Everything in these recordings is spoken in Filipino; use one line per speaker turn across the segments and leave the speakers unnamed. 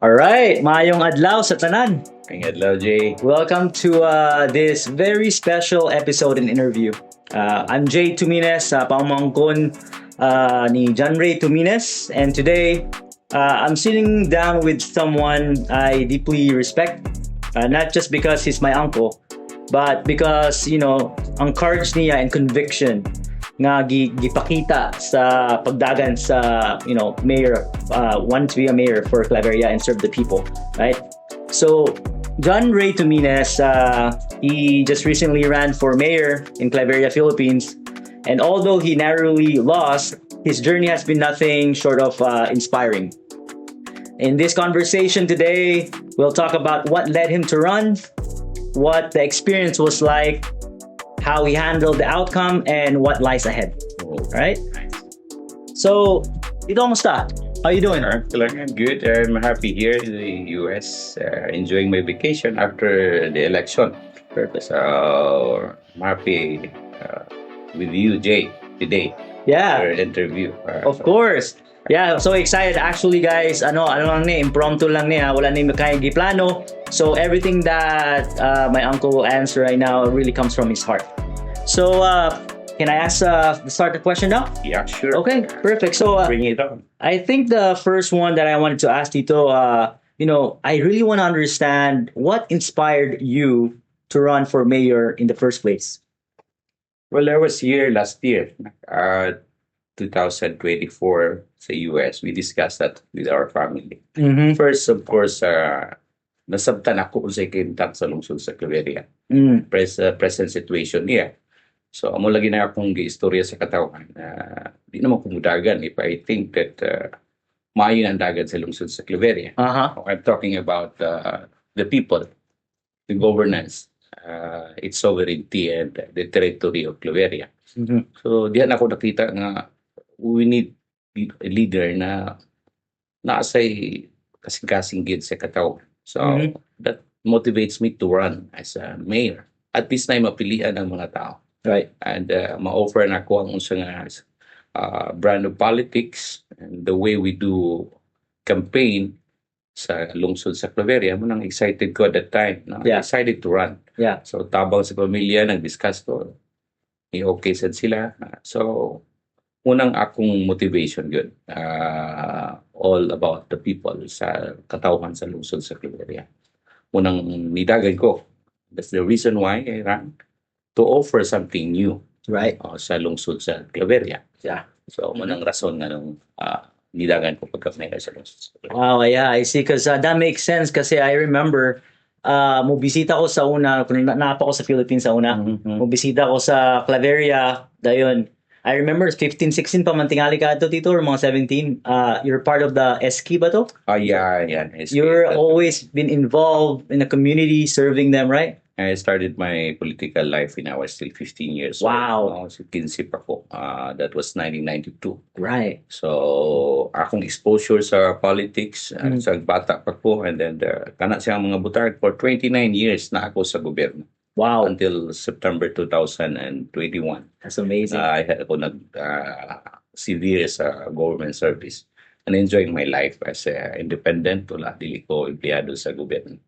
Alright, maayong adlaw sa tanan.
Kaya adlaw, Jay.
Welcome to this very special episode and interview. I'm Jay Tumines, pamangkon ni John Ray Tumines, and today I'm sitting down with someone I deeply respect, not just because he's my uncle, but because, ang courage niya and conviction nga gipakita sa pagdagan sa mayor, want to be a mayor for Claveria and serve the people, right? So John Ray Tumines, he just recently ran for mayor in Claveria, Philippines, and although he narrowly lost, his journey has been nothing short of inspiring. In this conversation today, we'll talk about what led him to run, what the experience was like, how he handled the outcome, and what lies ahead. Right? So, Tito, kamusta? How you doing?
I'm good. I'm happy here in the US, enjoying my vacation after the election.
Perfect.
So, I'm happy with you, Jay, today.
Yeah,
Your interview.
of course. Yeah, I'm so excited. Actually, guys, ano lang ni, impromptu lang ni, wala ni kaya giplano. So everything that my uncle will answer right now really comes from his heart. So, can I ask start the question now?
Yeah, sure.
Okay, perfect. So,
Bring it on.
I think the first one that I wanted to ask Tito, I really want to understand what inspired you to run for mayor in the first place.
Well, I was here last year, 2024 sa US. We discussed that with our family.
Mm-hmm.
First, of course, nasabtan ako kung sa ikintang sa lungsod sa Claveria.
Mm.
Present situation niya. So, amo lagi na akong giistorya sa katawan. Di naman kumudagan if I think that maayon ang dagat sa lungsod sa Claveria.
Uh-huh.
I'm talking about the people, the governance, its sovereignty, and the territory of Claveria.
Mm-hmm.
So, diyan ako nakita nga we need a leader na naasay kasing-kasing gid sa katawan. So, that motivates me to run as a mayor. At least na mapilian ang mga tao.
Right.
And ma-offer na ko ang unsa nga brand of politics and the way we do campaign sa lungsod sa Claveria. Munang excited ko at that time. No?
Yeah.
Excited to run.
Yeah.
So, tabang sa pamilya, nag-discuss ko. Okay sad sila. So, unang akong motivation yun. All about the people sa katawhan sa lungsod sa Claveria. Unang nidagan ko. That's the reason why I ran. To offer something new
Right.
sa lungsod sa Claveria.
Yeah.
So, unang rason nga nung nidagan ko pagka-mayor sa lungsod sa Claveria.
Wow, yeah, I see. Because that makes sense kasi I remember mubisita ko sa una, kung napa ko sa Philippines sa una, mubisita ko sa Claveria, dayon. I remember 15, 16 pa man tingali ka ato dito or mga 17. You're part of the SK ba to?
Yeah.
You're always been involved in the community, serving them, right?
I started my political life when I was still 15 years
Wow.
old. So, kinsip ako. That was 1992.
Right.
So, akong exposure sa politics, sa bata pa ko, and then kana siyang mga butang for 29 years na ako sa gobyerno.
Wow.
Until September 2021.
That's amazing.
I had ako severe sa government service and enjoying my life as independent. Wala, dili ko empleyado sa gobyerno.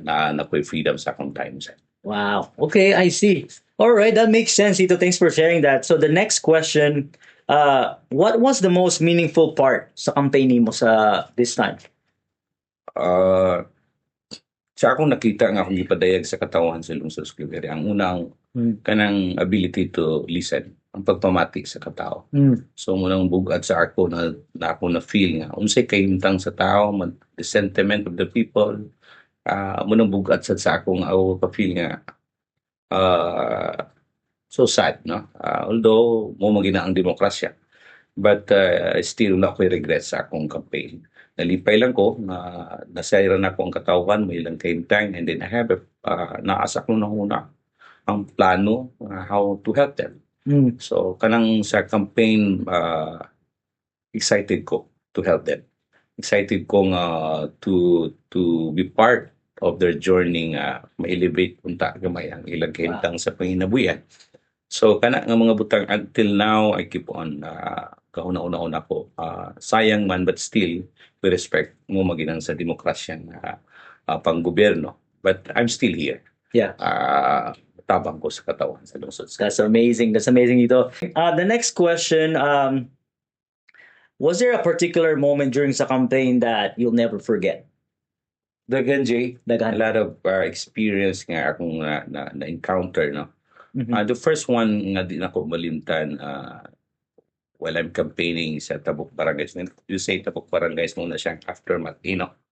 Nakoy freedom sa akong time.
Wow. Okay, I see. All right, that makes sense, Ito. Thanks for sharing that. So the next question, what was the most meaningful part sa campaign mo sa this time?
Sa akong nakita nga akong ipadayag sa katawan sa lungsod sa Claveria, ang unang kanang ability to listen, ang pagpamati sa katao. So munang bugat sa ako na ako na feel nga unsay kahimtang sa tao, the sentiment of the people, munang bugat sa ako nga ako pa-feel nga so sad, no? Although mo magina ang demokrasya, but still na ko regret sa akong campaign. Nalipay lang ko na nasayran ako ang katawan, may ilang kahimtang, and then I have naasa ko na una ang plano how to help them. So kanang sa campaign, excited ko to help them. Excited ko to be part of their journey nga ma-elevate unta gamay ang ilang kahimtang sa panginabuyan. So kana nga mga butang until now I keep on kahuna-una ko. Sayang man, but still, we respect mo maginang sa demokrasya na panggobyerno. But I'm still here.
Yeah.
Tabang ko sa katawan sa lungsod.
That's amazing. That's amazing, Dito. The next question, was there a particular moment during sa campaign that you'll never forget?
Dagan, Jay. A
Dagan.
lot of experience nga akong na-encounter, no?
Mhm.
The first one nga di na ko malimtan while I'm campaigning sa Tabuk Barangays. You say Tabuk Barangays muna siyang aftermath,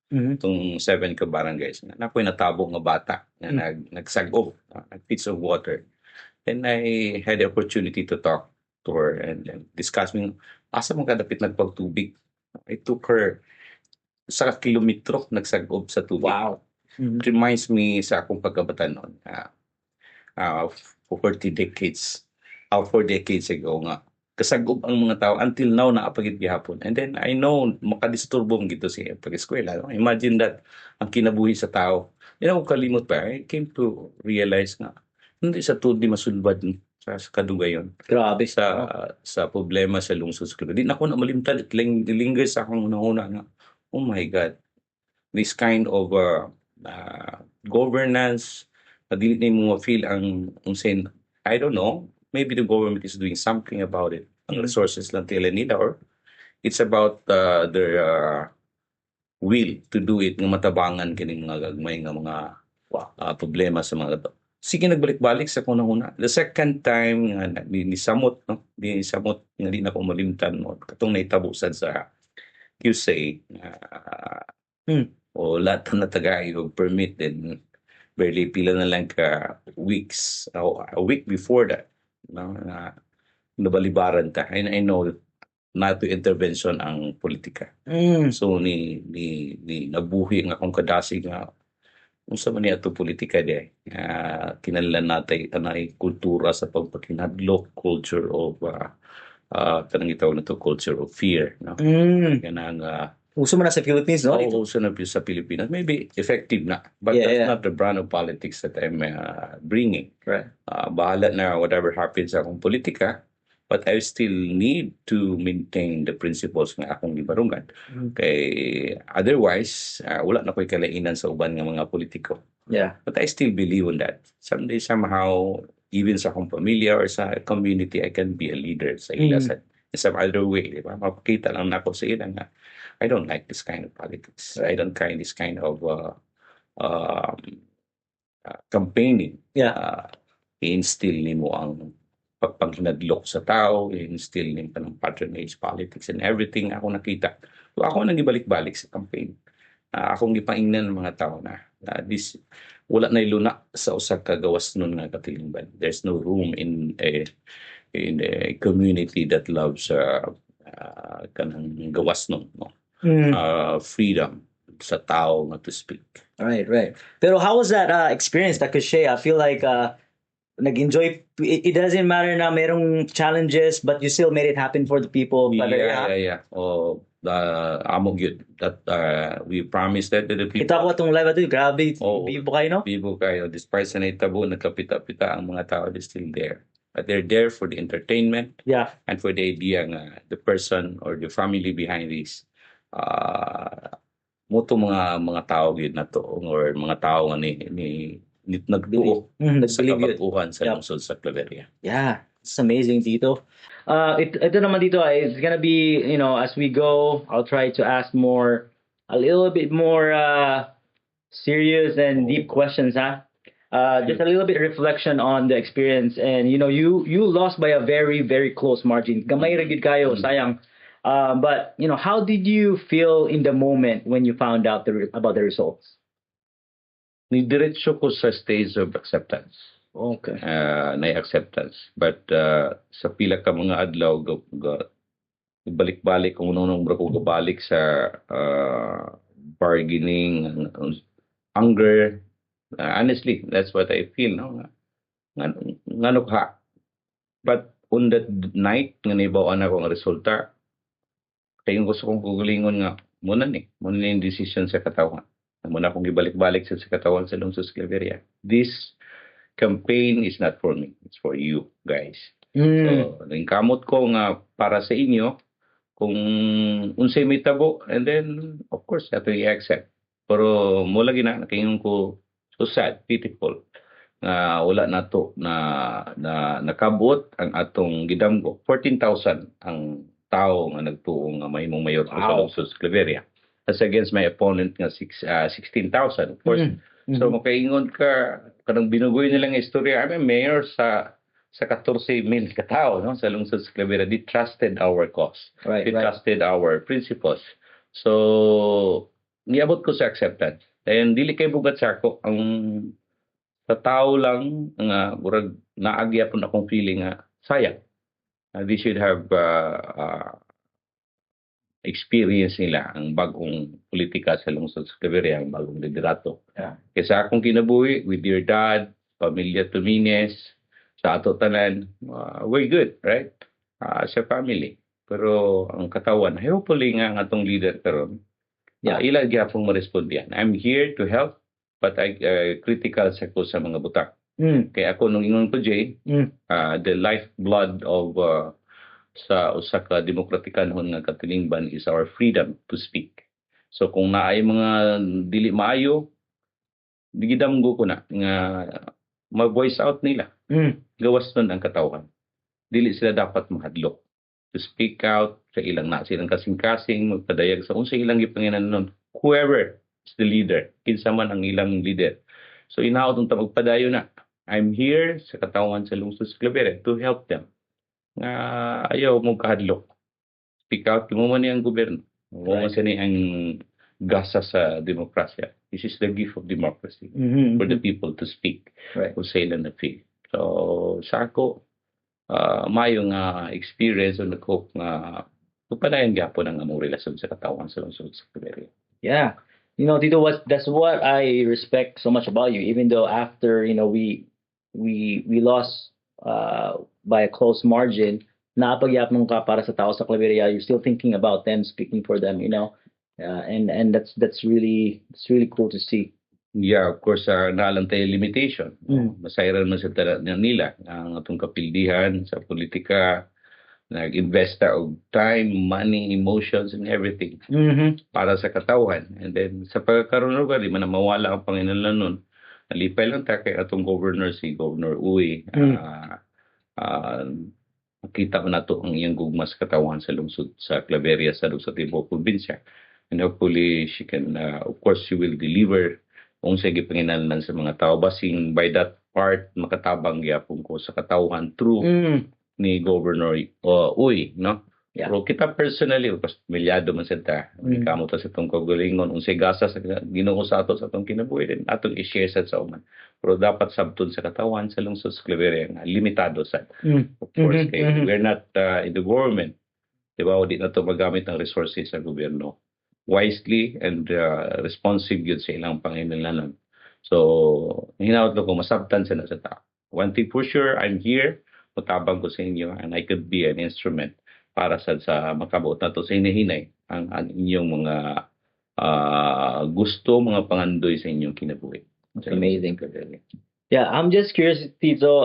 Mhm.
itong 7 ka barangays. Nako'y natabong nga bata na nagsagop, nag-fits of water. And I had the opportunity to talk to her and discuss me, asa mo kadapit nagpagtubig. I took her sa kilometro nagsagop sa tubig.
Wow. Mhm.
It reminds me sa akong pagkabata noon. For 40 decades, 4 decades ago nga, kasagop ang mga tao until now naapagit gihapon. And then I know makadisturbo gito siya pag-eskwela. No? Imagine that ang kinabuhi sa tao. Hindi ako kalimot pa. I came to realize nga hindi sa tuod di masulbad sa kadugayon
Grabe.
sa problema sa lungsod sa Di na ako na malimtan. Linger sa akong unang-una nga, oh my God, this kind of governance, dili na mo feel ang saying, I don't know, maybe the government is doing something about it. Ang resources lang tila nila or it's about their will to do it ng matabangan kining mga gagmay nga mga problema sa mga to. Sige nagbalik-balik sa kunang-una. The second time nga ni samot nga di na ko malimtan mo katong naitabo sad sa QC o lahat na taga-iyo permitted barely pila na lang ka weeks a week before that nabalibaran ta. And I know nato intervention ang politika. So ni nabuhi nga akong kadasig nga unsa man ni ato politika di kinahanglan natay anay kultura sa pagpakinadlok, culture of kanang gitawag nato culture of fear, no? Kanang
uso man na sa Philippines, no?
uso na sa Pilipinas. Maybe effective na, but that's not the brand of politics that I'm bringing.
Right.
Bahala na whatever happens sa akong politika, but I still need to maintain the principles nga akong gibarungan. Kay otherwise, wala na ko'y kalainan sa uban nga mga politiko.
Yeah.
But I still believe in that. Someday, somehow, even sa akong pamilya or sa community, I can be a leader sa ila sa some other way. Diba? Mapakita lang na ako sa ila nga, I don't like this kind of politics. I don't like this kind of campaigning.
Yeah.
I-instill ni mo ang pagpanghinadlok sa tao, i-instill ni ng patronage politics and everything ako nakita. So ako nang ibalik-balik sa campaign. Akong gipaingnan ng mga tao na this wala na iluna sa usa ka gawas nun nga katilingban. There's no room in a community that loves kanang gawas nun, no? Freedom sa tao nga to speak.
Right. Pero how was that experience, Takushe? I feel like nag-enjoy. It doesn't matter na merong challenges, but you still made it happen for the people.
Yeah. Amog yun. That we promised that to the people.
Kita ko itong live ito, grabe. Bibo kayo, no?
Bibo kayo. Despite sa naitabo, nagkapita-pita ang mga tao, they're still there. But they're there for the entertainment.
Yeah.
And for the idea nga the person or the family behind this moto mga tao gyud na to or mga tao nga ni nagtuo sa kabag-uhan sa lungsod sa Claveria.
Yeah, it's amazing, Tito. Ito naman dito, it's gonna be, as we go, I'll try to ask a little bit more serious and deep questions, just a little bit reflection on the experience, and you lost by a very, very close margin. Gamay ra gyud kayo, sayang. But how did you feel in the moment when you found out about the results?
Nidiretso ko sa stage of acceptance.
Okay.
Na-acceptance. But sa pila ka mga adlaw, balik-balik kung nung ko gabalik sa bargaining, anger. Honestly, that's what I feel. No? Ngano ka. But on that night, nga naibawaan ako ang resulta, kaya gusto kong kugulingon nga, muna yung decision sa katawan. Muna akong ibalik-balik sa katawan sa lungsod sa Claveria. This campaign is not for me. It's for you guys. So, kamot ko nga para sa inyo, kung unsay may tabo, and then of course ato i-accept. Pero mo lagi na nakingon ko, so sad, pitiful nga wala nato na nakabot ang atong gidamgo. 14,000 ang tao nga nagtuo nga mahimong mayor sa
Wow.
lungsod sa Claveria. As against my opponent nga 16,000, of course. So makaingon ka kanang binugoy nilang istorya, I'm a mayor sa 14,000 katao, no, sa lungsod sa Claveria. They trusted our cause.
Right,
They
right.
trusted our principles. So niabot ko sa acceptance. And dili kay bugat sa ako ang sa tao lang nga murag naagya pud akong feeling nga sayang. They should have experience nila ang bagong politika sa lungsod sa Claveria, ang bagong liderato.
Yeah.
Kaysa akong kinabuhi with your dad, pamilya Tumines, sa ato tanan, we're good, right? Sa family. Pero ang katawan, hopefully nga ang atong leader karon, ila gyapon mo respondihan. I'm here to help, but I critical sa ko sa mga butak. Kaya ako nung ingon ko, Jay, the lifeblood of sa usa ka demokratikanhon nga katilingban is our freedom to speak. So kung naay mga dili maayo, digidamgo ko na nga mag-voice out nila. Gawas nun ang katawan. Dili sila dapat mahadlok to speak out sa ilang na silang kasing-kasing magpadayag sa unsay ilang gipanginan nun. Whoever is the leader, kinsa man ang ilang leader. So inaot unta magpadayo na. I'm here sa katawan sa lungsod sa Claveria to help them. Nga ayaw mong kahadlok. Speak out, mo man ang gobyerno. Mo man sini ang gasa sa demokrasya. This is the gift of democracy for the people to speak kung sa ilang na feel. So sa ako, mayong experience o nag-hope nga pupadayon gyapon ang among relasyon sa katawan sa lungsod sa Claveria.
Yeah. You know, Tito, that's what I respect so much about you. Even though after, you know, we lost by a close margin, napagyapon ka para sa tao sa Claveria, you're still thinking about them, speaking for them, you know. And that's really cool to see.
Yeah, of course, naalang tayo limitation. Masayran man sa nila ang atong kapildihan sa politika, nag-invest ta og time, money, emotions, and everything para sa katawhan. And then sa pagkakaroon di man na mawala ang Panginoon nun. Nalipay lang ta kay atong governor, si Governor Uy. Makita mo nato ang iyang gugmas katawan sa lungsod sa Claveria sa lungsod Tibuok Probinsya. And hopefully she can, of course, she will deliver kung sa gipanginahanglan sa mga tao. Basing by that part, makatabang gyapon ko sa katawhan through ni Governor Uy, no?
Yeah.
Pero kita personally, because milyado man sa ta, kamo ta sa itong kagalingon, unsay gasa sa Ginoo sa ato sa atong kinabuhi din, atong i-share sa uman. Pero dapat sabton sa katawan sa lungsod sa Claveria nga limitado sa. Of course, kay we're not in the government. Diba, di na to magamit ng resources sa gobyerno wisely and responsive yun sa ilang panginahanglan. So, hinawat ko masabtan sa tao. One thing for sure, I'm here, matabang ko sa inyo, and I could be an instrument para sa makabuot na to sa hinahinay ang inyong mga gusto, mga pangandoy sa inyong kinabuhi.
That's amazing. Yeah, I'm just curious, Tito,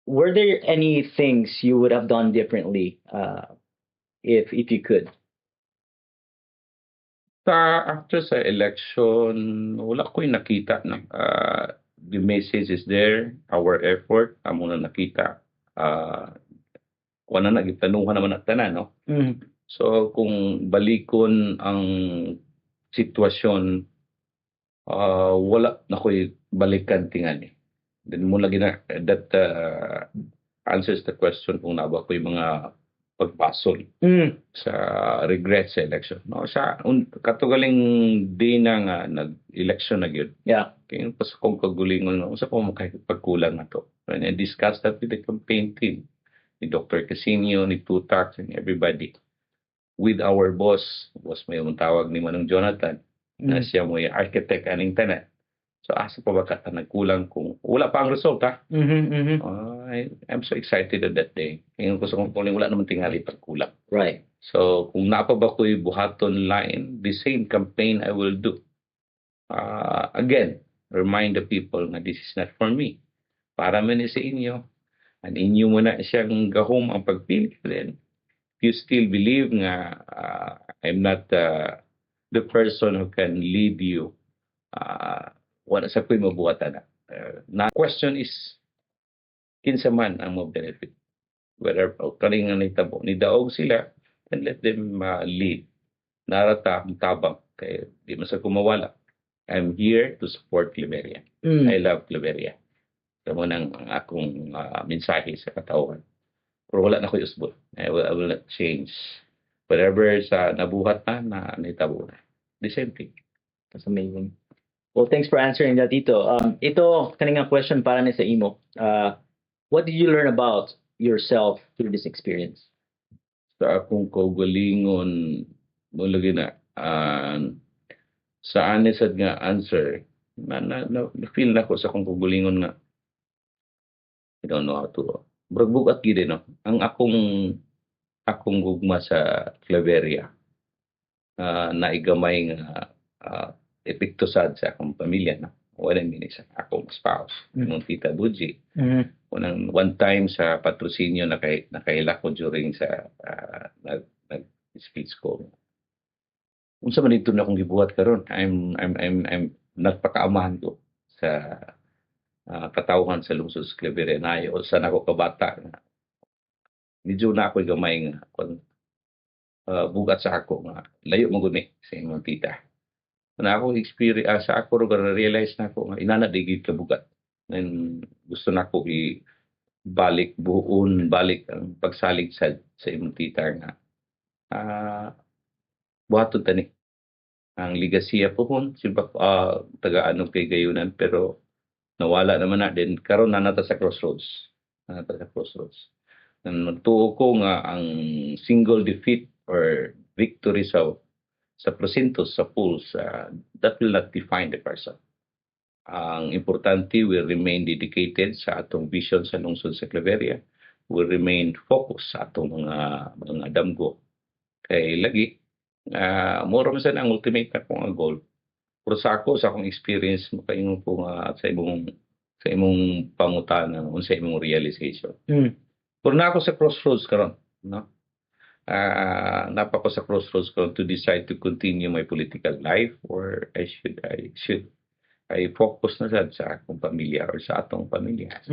were there any things you would have done differently if you could?
After sa election, wala ko'y nakita na. The message is there, our effort, amo na nakita. Wala na, gitanuhan naman at tanan, no? So, kung balikon ang sitwasyon, wala na ko'y balikan tingan. Then mo lagi na, that answers the question kung naba ko'y mga pagpasol sa regret sa election. No, sa katugaling din nga nag-election na gyud.
Yeah.
Kaya pas kung kagulingon no, sa ko makapagkulang na to. And I discussed that with the campaign team, ni Dr. Casino, ni Tutax, and everybody. With our boss, may tawag ni Manong Jonathan, na siya mo yung architect aning tanan. So asa pa ba ka nagkulang kung wala pa ang result ha? I'm so excited at that day. Ngayon ko sa kung wala naman tingali pagkulang.
Right.
So kung napa ba ko'y buhaton line, the same campaign I will do. Again, remind the people na this is not for me. Para man sa inyo. Ang inyo mo na siyang gahom ang pagpili din. you still believe nga I'm not the person who can lead you, wala sa ko'y mabuhatan na. Na question is, kinsa man ang mo benefit. Whether kaning nga nitabo, nidaog sila, and let them lead. Narata ang tabang, kay di man sa kumawala. I'm here to support Claveria. I love Claveria. Ito mo nang akong mensahe sa katauhan. Pero wala na ko usbot. I will not change. Whatever sa nabuhat na nitabo na. The same thing.
That's amazing. Well, thanks for answering that, Tito. Ito, kaninga question para ni sa imo. What did you learn about yourself through this experience?
Sa akong kaugalingon, mula gina, sa honest nga answer, na-feel na ko sa akong kaugalingon nga, I don't know how to, bragbugat gid no. Ang akong gugma sa Claveria, naigamay nga epekto sad sa akong pamilya na. Wala mini sa akong spouse, ng Tita Buji. Unang one time sa patrocinio nakaila ko during sa nag-speech ko. Unsa man dito na akong gibuhat karon? I'm nagpakaamahan ko sa katawhan sa lungsod sa Claveria na o sa nako kabata. Medyo na ako gamay nga bugat sa ako nga layo mo guni sa imong tita. Na ako experience sa ako ro realize na ako nga inana digid ka bugat. And gusto na ko balik ang pagsalig sa imong tita nga buhaton tani ang ligasiya po hon sibak taga anong kay gayunan pero nawala naman na din karon na nata sa crossroads. Nagtuo ko nga ang single defeat or victory sa presintos, sa polls, that will not define the person. Ang importante will remain dedicated sa atong vision sa lungsod sa Claveria, will remain focused sa atong mga damgo. Kay lagi, mura man ang ultimate na kong goal. Pero sa akong experience, makaingon ko sa imong pangutanan, sa imong realization. Pero na ako sa crossroads karon, no? Napako sa crossroads ko to decide to continue my political life or I should focus na sa akong pamilya or sa atong pamilya.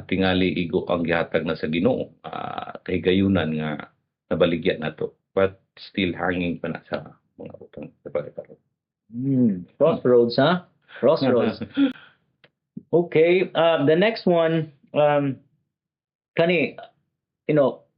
Tingali igo ang gihatag na sa Ginoo kay gayunan nga nabaligya na to but still hanging pa na sa mga utang sa pagkakaroon.
Crossroads, huh? Crossroads. Okay, the next one, kani,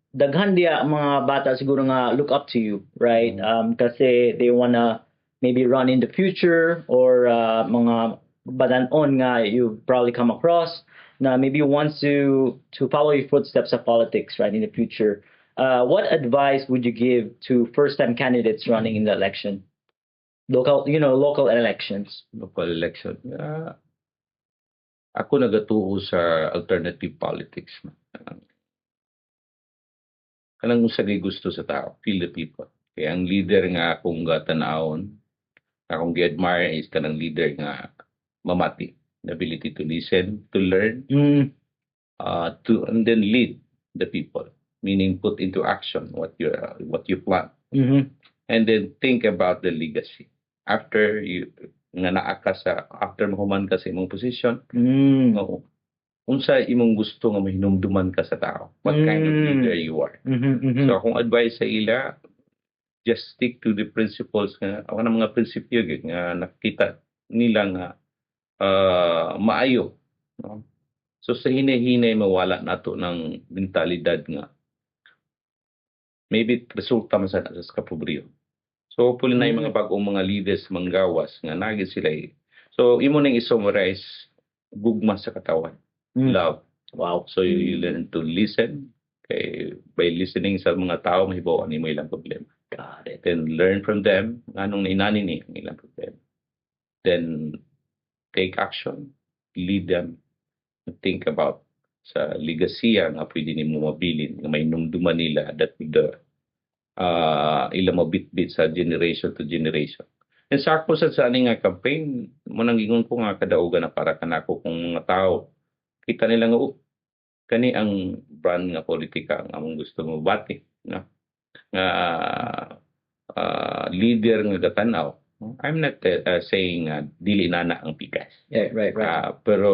daghan diya mga bata siguro nga look up to you, right? Kasi they wanna maybe run in the future or mga badanon nga you probably come across na maybe wants to follow your footsteps of politics, right, in the future. What advice would you give to first-time candidates running in the election? Local elections.
Local election. Ako nagatuo sa alternative politics. Kanang usagay gusto sa tao, feel the people. Kaya ang leader nga akong tanawon, akong gi-admire is kanang leader nga mamati. The ability to listen, to learn, and then lead the people. Meaning put into action what you plan. And then think about the legacy. After mahuman ka sa imong position, unsa imong gusto nga mahinumduman ka sa tao? What kind of leader you are? So akong advice sa ila, just stick to the principles nga ako na mga prinsipyo nga nakita nila nga maayo, no? So sa hinay-hinay mawala nato ng mentalidad nga maybe resulta man sa kapobryo. So hopefully na yung mga bagong mga leaders manggawas nga nagit sila. So imo nang i-summarize gugma sa katawan. Love.
Wow.
So you learn to listen. Okay, by listening sa mga tao, mahibawan nimo ilang problema.
Got it.
Then learn from them anong nainani ni ang ilang problema. Then take action, lead them, think about sa ligasiya nga pwede nimo mabilin nga may numduman nila that the ila mabitbit sa generation to generation. And sakto sa ani nga campaign mo nang ingon ko nga kadaugan na para kanako kung mga tao kita nila nga kani ang brand nga politika ang among gusto mo bati no? Nga leader nga gatanaw. I'm not saying dili nana ang pikas.
Yeah, right.
Pero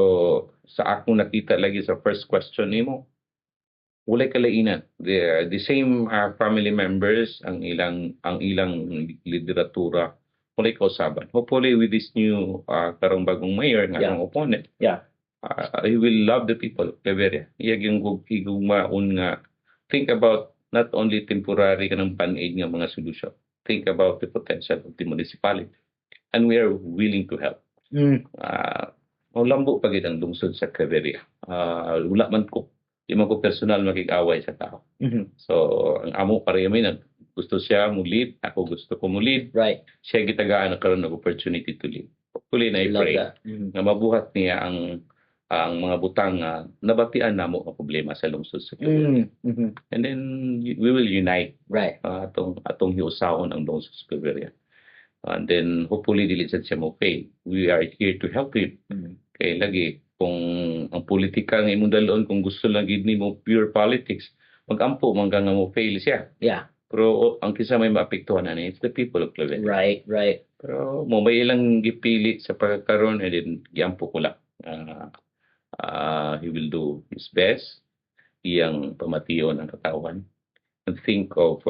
sa akong nakita lagi sa first question nimo, walay kalainan. The same family members ang ilang lideratura walay kausaban. Hopefully with this new karong bagong mayor nga ang opponent.
Yeah.
He will love the people of Claveria. Iyag yung higugmaon nga think about not only temporary kanang pan-aid nga mga solution. Think about the potential of the municipality. And we are willing to help. Lambo pagid ang lungsod sa Claveria. Wala man ko. Di man ko personal makig-away sa tao. So, ang amo pareha may gusto siya mo lead, ako gusto ko mo lead.
Right.
Siya gitagaan na karon ng opportunity to lead. Hopefully na i-pray na mabuhat niya ang mga butang nabatian namo ang problema sa lungsod sa Claveria. And then we will unite.
Right.
Atong hiusahon ang lungsod sa Claveria. And then hopefully dili sad siya mo fail. We are here to help him. Kay lagi kung ang politika nga imong dalon kung gusto lang gid nimo pure politics, magampo man nga mo fail siya.
Yeah.
Pero ang kisa may maapektuhan na it's the people of Claveria.
Right.
Pero mo may ilang gipili sa pagkakaroon and then giampo ko lang. He will do his best. Iyang pamatiyon ang katawan. And think of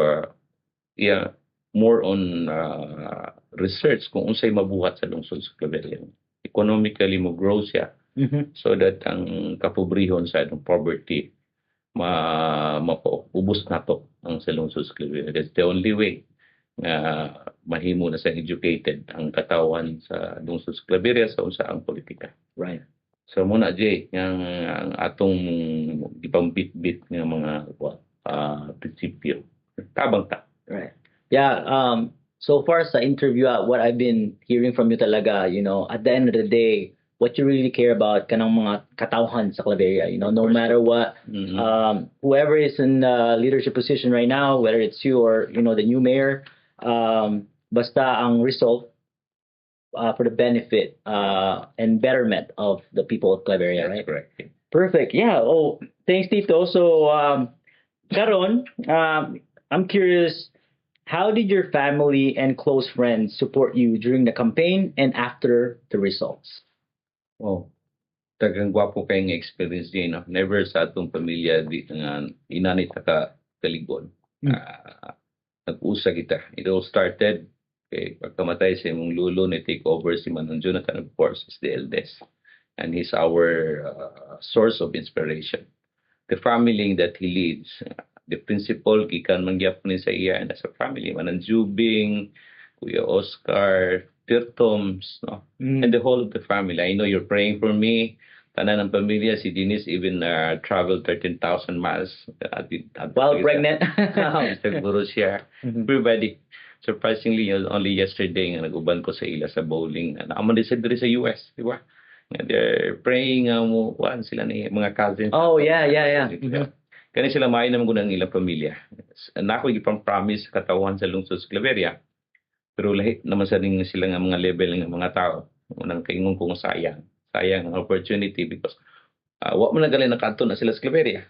more on research kung unsay mabuhat sa lungsod sa Claveria. Economically mo grow siya so that ang kapobrehon sa poverty mapaubos na to ang sa lungsod sa Claveria. That's the only way na mahimo na sa educated ang katawan sa lungsod sa Claveria sa unsaang politika.
Right.
So muna Jay, ang atong ipambit-bit ng mga prinsipyo. Tabang ta.
Right. Yeah, so far sa interview, what I've been hearing from you talaga, at the end of the day, what you really care about kanang mga katawhan sa Claveria, no matter what, whoever is in leadership position right now, whether it's you or, the new mayor, basta ang result for the benefit and betterment of the people of Claveria, right?
Correct.
Perfect. Yeah. Oh, thanks, Tito. So, karon, I'm curious, how did your family and close friends support you during the campaign and after the results?
Oh, tagang gwapo kay nga experience niya, no? Never sa atong pamilya di nga inanit ka kaligod. Nag-usa kita. It all started kay pagkamatay sa imong lulo ni take over si Manong Jonathan, of course, is the eldest. And he's our source of inspiration. The family that he leads, the principal, gikan mangyap ni sa iya and as a family, Manang Jubing, Kuya Oscar, Tirtoms, no? And the whole of the family. I know you're praying for me. Tanan ng pamilya, si Denise even traveled 13,000 miles.
While pregnant.
Siguro siya. Everybody. Surprisingly, only yesterday nga nag-uban ko sa ila sa bowling. Naaman din sila sa US, di ba? They're praying mo, sila ni mga cousins.
Oh, yeah.
Kani sila maayo naman ko ng ilang pamilya. Nako ipang promise sa katawan sa lungsod sa Claveria. Pero lahi naman sa ring sila nga mga level ng mga tao. Unang kaingon kong sayang ang opportunity because wa man nagalay nakaadto na sila sa Claveria.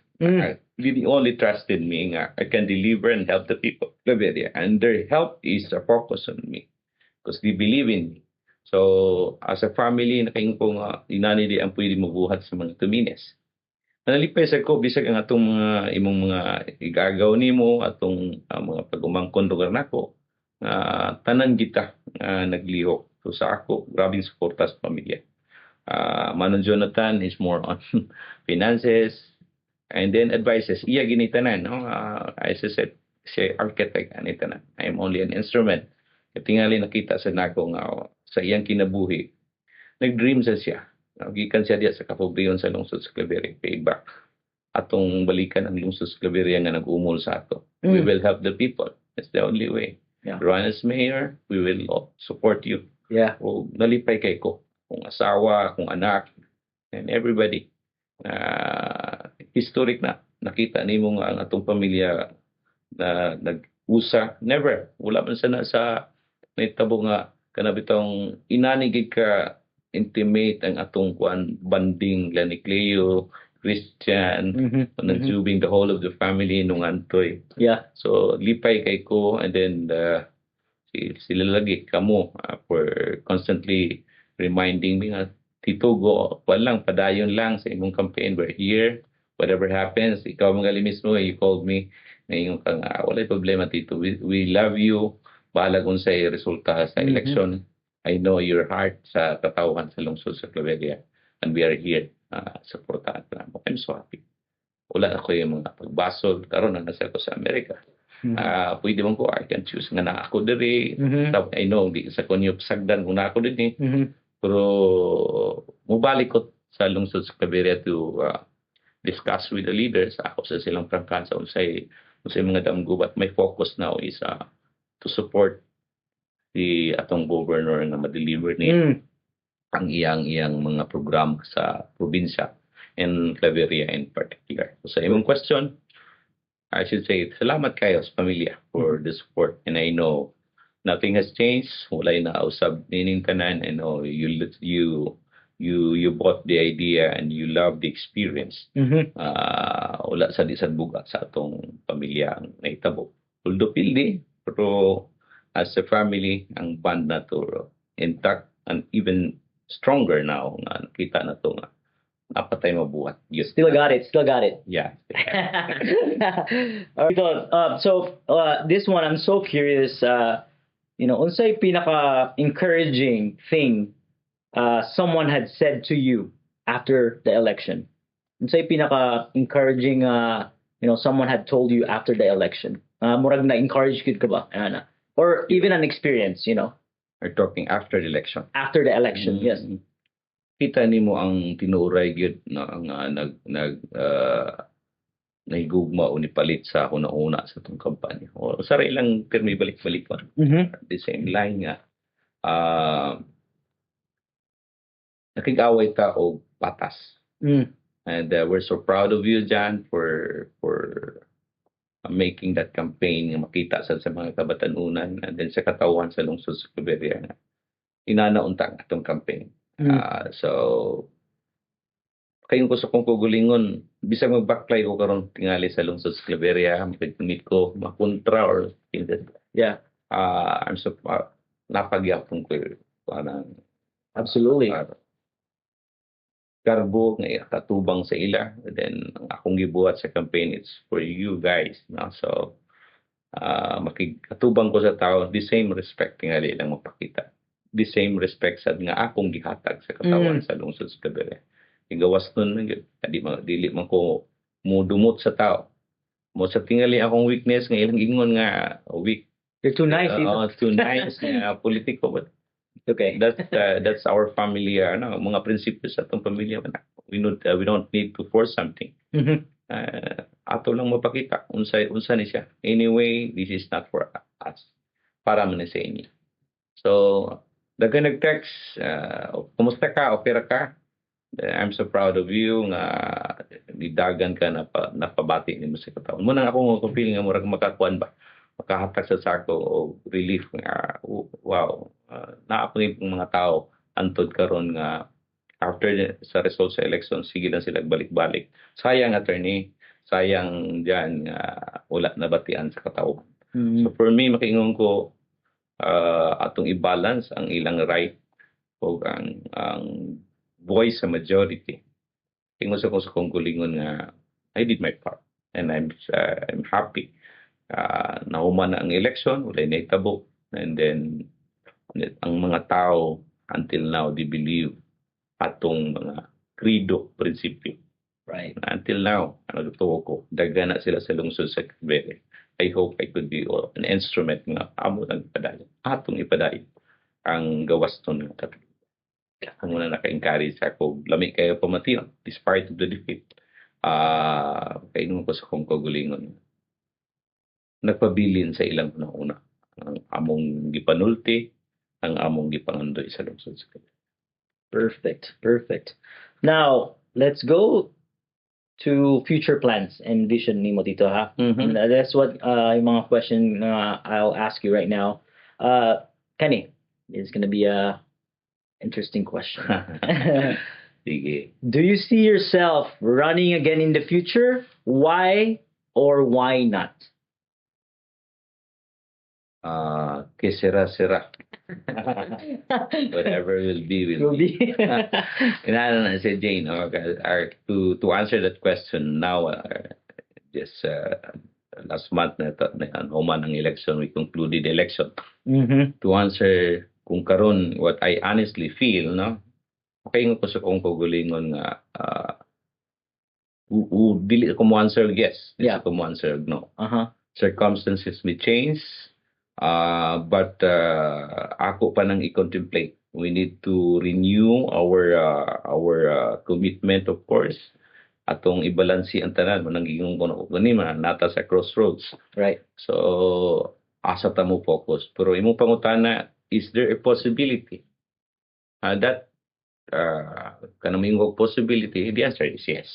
They only trusted me nga I can deliver and help the people of Claveria, and their help is a focus on me because they believe in me. So as a family nakaingon ko nga inani di ang pwede mabuhat sa mga Tumines. Nalipay sa ko bisag ang atong mga imong mga igagaw nimo atong mga pag-umangkon lugar nako. Tanan kita naglihok. So sa ako, grabing suporta sa pamilya. Manong Jonathan is more on finances and then advices. Iya ginitanan, no? As I said, siya architect anitanan. I am only an instrument. Tingali nakita sa nako nga sa iyang kinabuhi. Nag-dream sa siya. Gikan siya diya sa kapobrehon sa lungsod sa Claveria. Payback. Atong balikan ang lungsod sa Claveria nga nag-umol sa ato. We will help the people. That's the only way.
Yeah.
Run as mayor, we will support you.
Yeah.
O nalipay kay ko. Kung asawa, kung anak, and everybody. Historic na. Nakita nimo nga ang atong pamilya na nag-usa. Never. Wala man sana sa naitabo nga kanabitong inanigig ka intimate ang atong banding Lani Cleo, Christian,
Mhm.
nagsubing the whole of the family nung antoy.
Yeah.
So lipay kay ko, and then sila lagi kamo for constantly reminding me nga, Tito, go, walang padayon lang sa imong campaign. We're here. Whatever happens, ikaw mga mismo, you called me. Ngayon ka nga, wala problema, Tito. We love you. Bahala kung sa resulta sa election. I know your heart sa katawhan sa lungsod sa Claveria. And we are here. Supportahan ka mo. I'm so happy. Wala ako yung mga pagbasol. Karon na nasa ako sa Amerika. Pwede mo ko, I can choose nga na ako diri. I know, di sa kunyo sagdan kung na ako din pero mubalik ko sa lungsod sa Claveria to discuss with the leaders. Ako sa silang prangkan sa unsay mga damgo, but my focus now is to support the atong governor nga ma-deliver niya ang iyang mga programa sa probinsya and Claveria in particular. So sa imong question, I should say, salamat kayo sa pamilya for the support. And I know nothing has changed. Walay na usab nining tanan. I know you bought the idea and you love the experience. Wala sa disad buga sa atong pamilya ang nahitabo. Although pildi, pero as a family, ang band na to intact and even stronger now nga nakita na to nga apat tayo mabuhat.
Still got it. Still got it.
Yeah.
So this one, I'm so curious. Unsay pinaka encouraging thing someone had said to you after the election? Unsay pinaka encouraging someone had told you after the election? Murag na encourage gid ka ba? Or even an experience,
We're talking after the election.
After the election, yes.
Kita nimo ang tinuray gyud na nga nahigugma o nipalit sa una-una sa itong kampanya. O sa ilang termi balik-balik pa. The same line nga. Nakig-away ta og patas. And we're so proud of you, Jan, for making that campaign nga makita sa mga kabatanunan and then sa katawan sa lungsod sa Claveria nga inanauntang atong campaign. So kayong gusto kong kugulingon, bisag mag-backfly ko karon tingali sa lungsod sa Claveria, makikimit ko, makontra or
yeah.
I'm so napagyapon ko parang
absolutely
karbo nga katubang sa ila, and then ang akong gibuhat sa campaign it's for you guys, no? So makikatubang ko sa tao, the same respect tingali lang mapakita, the same respect sad nga akong gihatag sa katawan sa lungsod sa Claveria. Igawas nun dili man ko mudumot sa tao mo sa tingali akong weakness nga ilang ingon nga weak.
You're too nice.
Too nice nga politiko, but
okay,
that's our family mga prinsipyo sa atong pamilya. We don't need to force something. Ato lang mapakita unsa ni siya. Anyway, this is not for us, para man sa inyo. So daga nag-text, kumusta ka, okay ra ka? I'm so proud of you nga didagan ka na napabati nimo sa katawan mo. Nang ako ko feeling nga murag makakuan ba, makahatag sa sako o relief nga wow, naapon yung mga tao antod karon nga after sa result sa election sige lang sila balik-balik. Sayang attorney, sayang diyan nga wala na batian sa katawan. So for me makiingon ko atong i-balance ang ilang right o ang voice sa majority. Tingos ako sa kong kulingon nga I did my part and I'm happy. Nahuman na ang election, wala na itabo, and then ang mga tao until now they believe atong mga krido, prinsipyo.
Right.
Until now, nagtuo ko, daga na sila sa lungsod sa Claveria. I hope I could be an instrument nga amo ng ipadayon. Atong ipadayon ang gawas nun nga tatlo. Ang muna naka-encourage ako, lami kayo pamatiyon despite of the defeat. Kainom ko sa kong kagulingon. Nagpabilin sa ilang una-una. Ang among gipanulti, ang among gipangandoy sa lungsod sa Claveria.
Perfect. Now, let's go to future plans and vision ni mo dito, ha? And that's what yung mga question I'll ask you right now. Kenny, it's gonna be a interesting question.
Sige.
Do you see yourself running again in the future? Why or why not?
Que sera. Whatever will be, will
Will
be.
be.
Inaano na si Jane, to answer that question now, just last month na human ang election, we concluded the election.
Mhm.
To answer kung karon what I honestly feel, no? Okay nga ko sa kong kaugalingon nga dili ko mo answer yes, dili
Yeah.
ko mo answer no.
Uh-huh.
Circumstances may change, but ako pa nang i-contemplate. We need to renew our commitment, of course. Atong ibalansi ang tanan mo nang gingong kuno man nata sa crossroads.
Right.
So asa ta mo focus. Pero imong pangutana, is there a possibility that kanang mingog possibility? The answer is yes.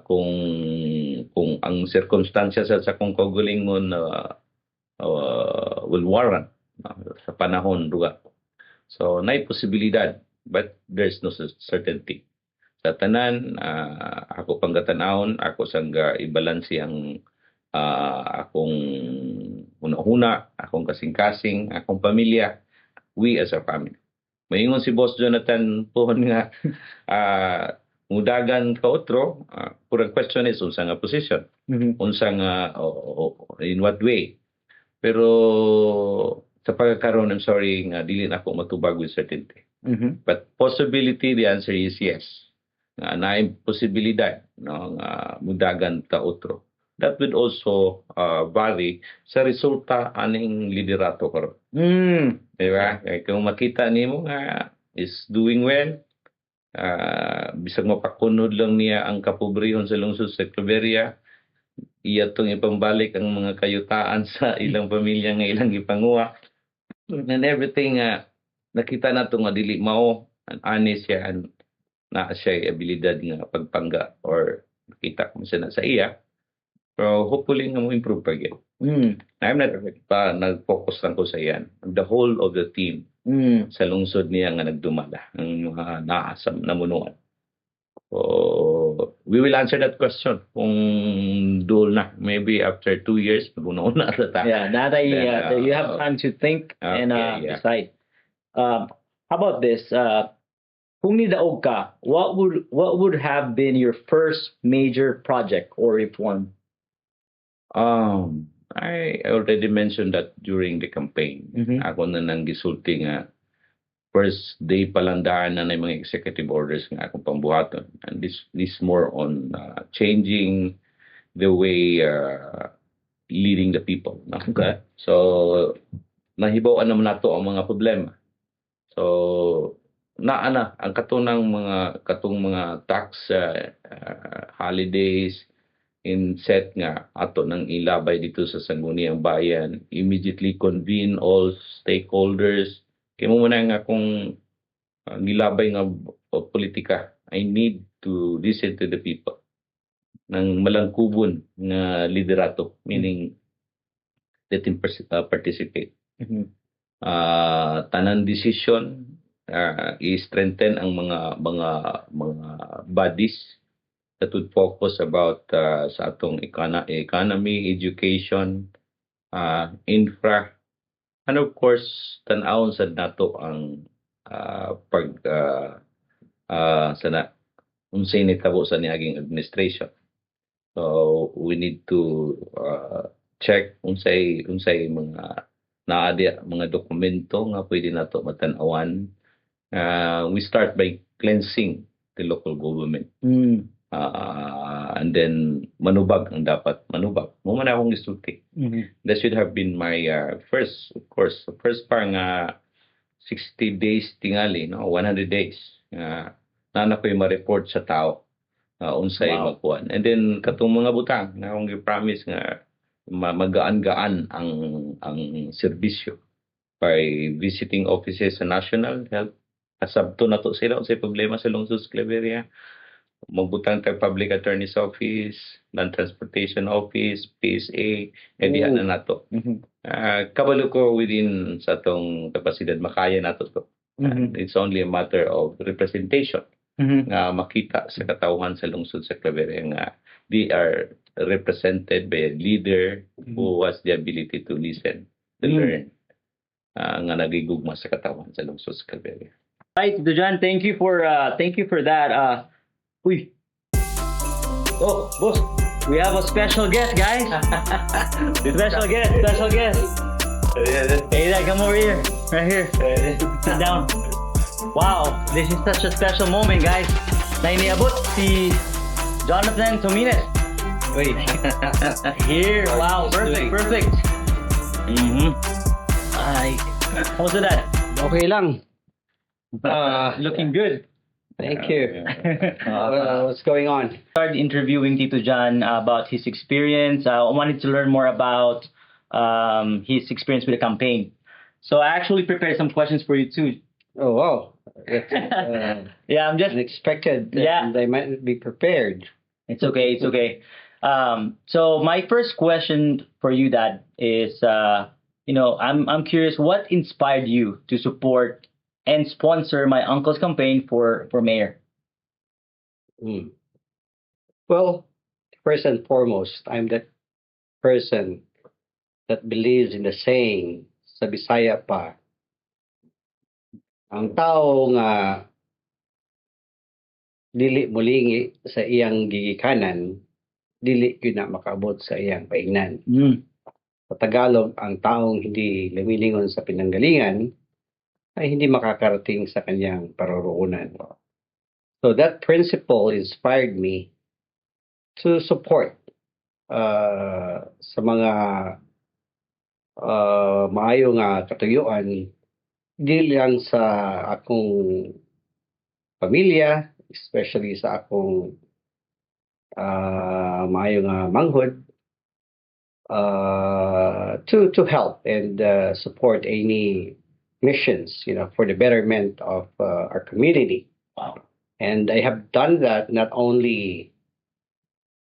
Kung ang circumstances sa kung kaugalingon will warrant sa panahon duga. So nay posibilidad, but there's no certainty. Sa tanan, ako panggatanahon, ako sangga ibalansi ang akong huna-huna, akong kasing-kasing, akong pamilya, we as a family. Maingon si Boss Jonathan po nga mudagan ka otro, purang question is unsa nga position,
Mhm.
unsa nga in what way. Pero sa pagkakaroon, I'm sorry nga dili na ako matubag with certainty.
Mhm.
But possibility, the answer is yes. Na posibilidad no nga mudagan ta otro. That would also vary sa resulta aning liderato karon.
Mm.
Di ba? Kaya kung makita nimo nga is doing well, bisag mapakunod lang niya ang kapobrehon sa lungsod sa Cloveria, iya tong ipambalik ang mga kayutaan sa ilang pamilya nga ilang ipanguha. And everything nakita nato nga dili mao an honest siya na siya abilidad nga pagpangga or nakita ko siya na sa iya. So hopefully nga mo improve pa gyud.
Mm.
I'm not pa nag-focus lang ko sa iyan. The whole of the team
Mm.
sa lungsod niya nga nagdumala ang mga naasam na munuan. So we will answer that question kung duol na. Maybe after 2 years magunaon na ta.
Yeah,
Then,
you have time to think and
okay, yeah.
decide. How about this? Kung nidaog ka, what would have been your first major project or reform?
I already mentioned that during the campaign.
Mhm.
Ako na nang gisulti nga first day palandaan na ng mga executive orders nga akong pambuhaton. And this more on changing the way leading the people. No?
Okay.
So nahibaw naman nato ang mga problema. So naana ang katong mga tax holidays in set nga ato nang ilabay dito sa Sangguniang Bayan, immediately convene all stakeholders. Kaya mo na nga kung nilabay nga politika, I need to listen to the people ng malangkubon nga liderato, meaning let him participate.
Mhm.
Tanan decision i-strengthen ang mga bodies that would focus about sa atong economy, education, infra, and of course tan-awon sad nato ang pag sana unsay nitabo sa niaging administration. So we need to check unsay mga mga dokumento nga pwede nato matan-awan. We start by cleansing the local government.
Mm.
And then manubag ang dapat manubag. Mo man akong isulti.
Mhm.
That should have been my first, of course, first parang 60 days tingali, no? 100 days. Na ko'y ma-report sa tao unsay
Wow.
magkuhan. And then katong mga butang na akong gi-promise nga magaan-gaan ang serbisyo by visiting offices sa National Health. Kasabto na to sila unsay problema sa lungsod sa Claveria. Magbutang kay Public Attorney's Office, Land Transportation Office, PSA, diha na nato.
Mhm.
Kabalo ko within sa tong kapasidad makaya nato to.
Mhm.
It's only a matter of representation.
Mhm.
nga makita sa katawhan sa lungsod sa Claveria nga they are represented by a leader who has the ability to listen, to
Mm.
learn, nga nagigugma sa katawhan sa lungsod sa Claveria.
Right, Tito John, thank you for that. Uy. Oh, boss. We have a special guest, guys. Special guest. Hey, Dad, come over here. Right here. Sit down. Wow, this is such a special moment, guys. Na iniabot si Jonathan Tomines.
Wait.
Here. Wow, perfect. Mm-hmm. Ay, how's it, Dad?
Okay lang.
Looking good.
Thank you. What's going on?
Started interviewing Tito John about his experience. I wanted to learn more about his experience with the campaign. So I actually prepared some questions for you too.
Oh, wow. That's
Yeah, I'm just.
unexpected.
Yeah.
And I might not be prepared.
It's okay. So my first question for you, Dad, is I'm curious, what inspired you to support and sponsor my uncle's campaign for mayor?
Hmm. Well, first and foremost, I'm that person that believes in the saying sa Bisaya pa, ang tao nga dili mulingi sa iyang gigikanan, dili gyud na makaabot sa iyang paingnan.
Mm.
Sa Tagalog, ang taong hindi lumilingon sa pinanggalingan ay hindi makakarating sa kanyang paroroonan. So that principle inspired me to support sa mga maayo nga katuyuan di lang sa akong pamilya, especially sa akong maayo nga manghod, to help and support any missions, for the betterment of our community.
Wow.
And I have done that not only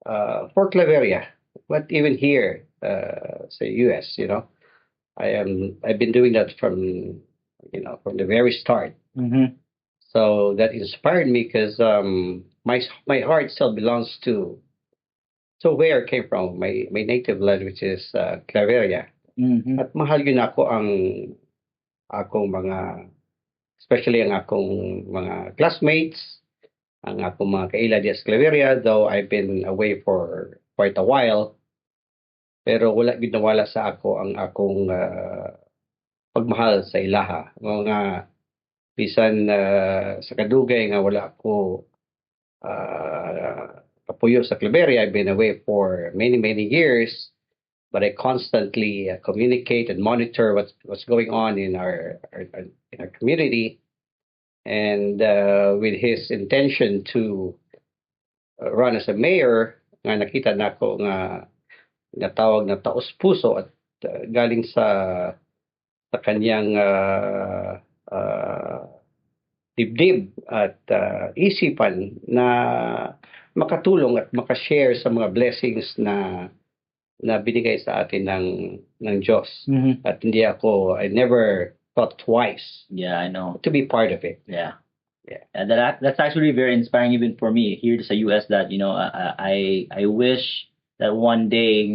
for Claveria, but even here, sa US. I've been doing that from the very start.
Mm-hmm.
So that inspired me because my heart still belongs to where I came from, my native land, which is Claveria.
Mm-hmm.
At mahal yun ako ang akong mga, especially ang akong mga classmates, ang akong mga kaila di sa Claveria, though I've been away for quite a while. Pero wala gid nawala sa ako ang akong pagmahal sa ilaha. Mga bisan sa kadugay nga wala ako kapuyo sa Claveria. I've been away for many years, but I constantly communicate and monitor what's going on in our community. And with his intention to run as a mayor, nga nakita nako nga natawag na taos puso at galing sa kanyang dibdib at isipan na makatulong at makashare sa mga blessings na binigay sa atin ng Diyos.
Mm-hmm.
At I never thought twice
Yeah, I know.
to be part of it.
Yeah.
Yeah.
And that's actually very inspiring even for me here sa US that I wish that one day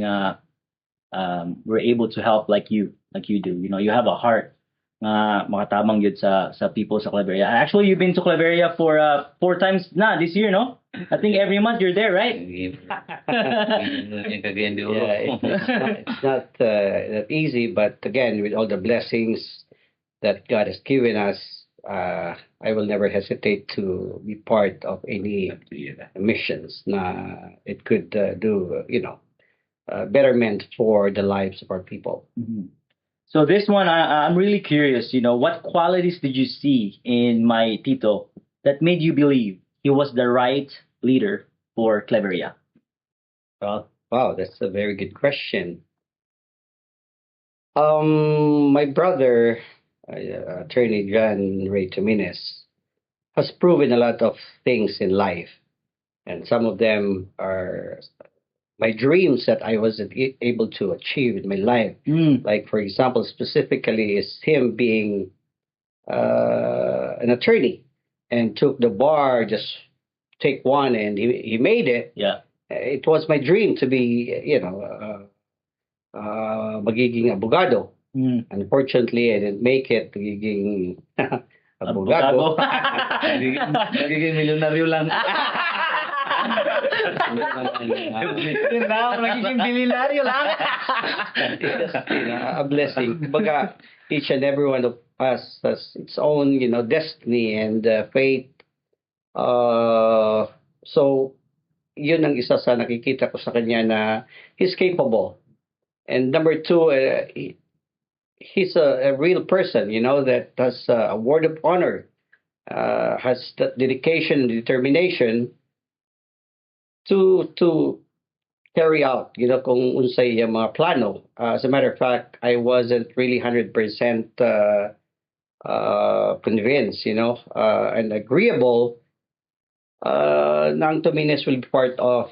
we're able to help like you do. You have a heart nga makatabang yun sa people sa Claveria. Actually, you've been to Claveria for 4 times na this year, no? I think every month you're there, right?
It's not that easy, but again, with all the blessings that God has given us, I will never hesitate to be part of any missions na it could do, betterment for the lives of our people.
Mhm. So this one, I'm really curious. What qualities did you see in my Tito that made you believe he was the right leader for Claveria?
Well, wow, that's a very good question. My brother, Attorney John Ray Tomines, has proven a lot of things in life, and some of them are my dreams that I wasn't able to achieve in my life.
Mm.
Like, for example, specifically is him being an attorney and took the bar, just take one, and he made it.
Yeah.
It was my dream to be, magiging abogado.
Mm.
Unfortunately, I didn't make it magiging abogado.
Nagiging milyonaryo lang.
Yun lang, magiging bilinaryo lang.
It's just, a blessing. Kumbaga, each and every one of us has its own, destiny and fate. So, yun ang isa sa nakikita ko sa kanya na he's capable. And number two, he's a real person, that has a word of honor, has that dedication and determination to carry out, kung unsay yung mga plano. As a matter of fact, I wasn't really 100% convinced, and agreeable na ang Tumines will be part of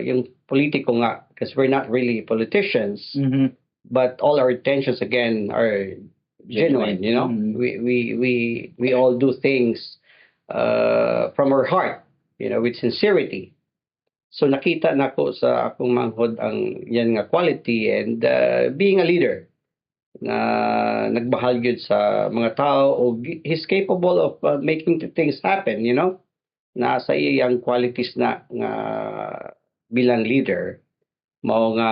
yung politiko nga, because we're not really politicians,
Mhm.
but all our intentions again are genuine.
Mhm.
We all do things from our heart, with sincerity. So nakita na ko sa akong manghod ang yan nga quality, and being a leader na nagbahal gyud sa mga tao, o he's capable of making the things happen, nasa iyang qualities na nga bilang leader. Mao nga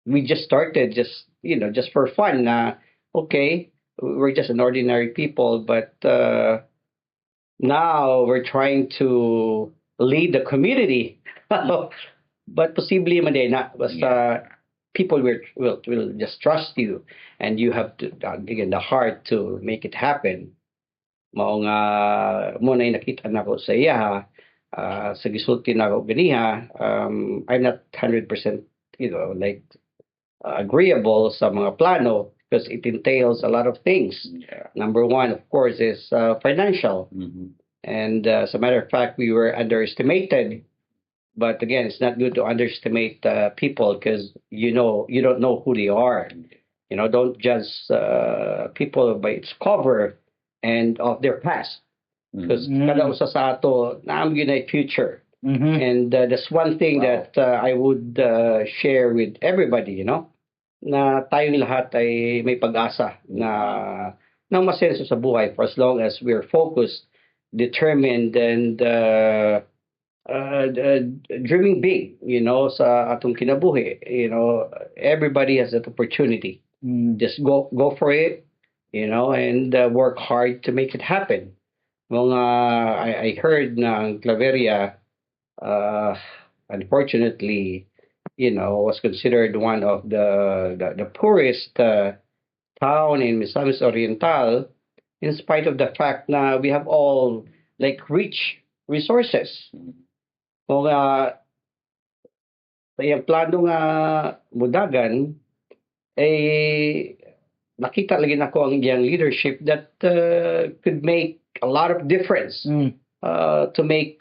we just started just for fun na okay, we're just an ordinary people, but now we're trying to lead the community. But possibly man din na basta people will just trust you, and you have to dig in the heart to make it happen. Mao nga mo na nakita nako sa iya, sa gisulti nako ganiha. I'm not 100% like agreeable sa mga plano, because it entails a lot of things.
Yeah.
Number one, of course, is financial.
Mhm.
And as a matter of fact, we were underestimated. But again, it's not good to underestimate people, because you don't know who they are. Don't judge people by its cover and of their past. Because
Mm.
kada usa sa ato naam gyud na future.
Mhm.
And that's one thing that I would share with everybody, na tayong lahat ay may pag-asa na masenso sa buhay, for as long as we're focused, determined, and dreaming big, sa atong kinabuhi. Everybody has that opportunity.
Mm.
Just go for it, and work hard to make it happen. I heard na ang Claveria, unfortunately, was considered one of the poorest town in Misamis Oriental, in spite of the fact na we have all like rich resources. Mga yung plano nga mudagan, nakita lagi nako ang iyang leadership that could make a lot of difference.
Mm.
To make